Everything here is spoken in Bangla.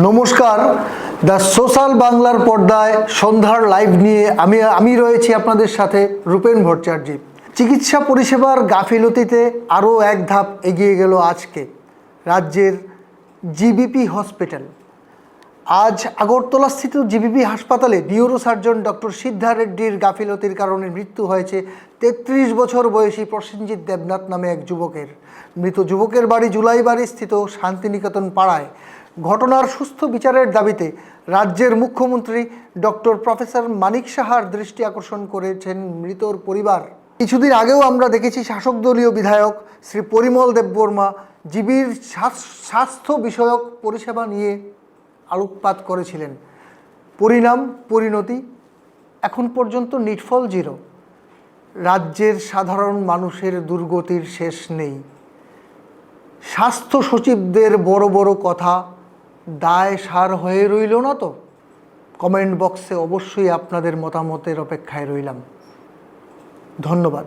নমস্কার, দ্য সোশ্যাল বাংলার পর্দায় সন্ধ্যার লাইভ নিয়ে আমি রয়েছি আপনাদের সাথে রূপেন ভট্টাচার্য। চিকিৎসা পরিষেবার গাফিলতিতে আরও এক ধাপ এগিয়ে গেল আজকে রাজ্যের জিবিপি হসপিটাল। আজ আগরতলাস্থিত জিবিপি হাসপাতালে নিউরোসার্জন ডক্টর সিদ্ধা রেড্ডির গাফিলতির কারণে মৃত্যু হয়েছে 33 বছর বয়সী প্রসেনজিৎ দেবনাথ নামে এক যুবকের। মৃত যুবকের বাড়ি জুলাইবাড়ি স্থিত শান্তিনিকেতন পাড়ায়। ঘটনার সুস্থ বিচারের দাবিতে রাজ্যের মুখ্যমন্ত্রী ডক্টর প্রফেসর মানিক সাহার দৃষ্টি আকর্ষণ করেছেন মৃতর পরিবার। কিছুদিন আগেও আমরা দেখেছি শাসক দলীয় বিধায়ক শ্রী পরিমল দেববর্মা জিবির স্বাস্থ্য বিষয়ক পরিষেবা নিয়ে আলোকপাত করেছিলেন। পরিণতি এখন পর্যন্ত নিটফল জিরো। রাজ্যের সাধারণ মানুষের দুর্গতির শেষ নেই। স্বাস্থ্য সচিবদের বড় বড় কথা দায় সার হয়ে রইল না তো? কমেন্ট বক্সে অবশ্যই আপনাদের মতামতের অপেক্ষায় রইলাম। ধন্যবাদ।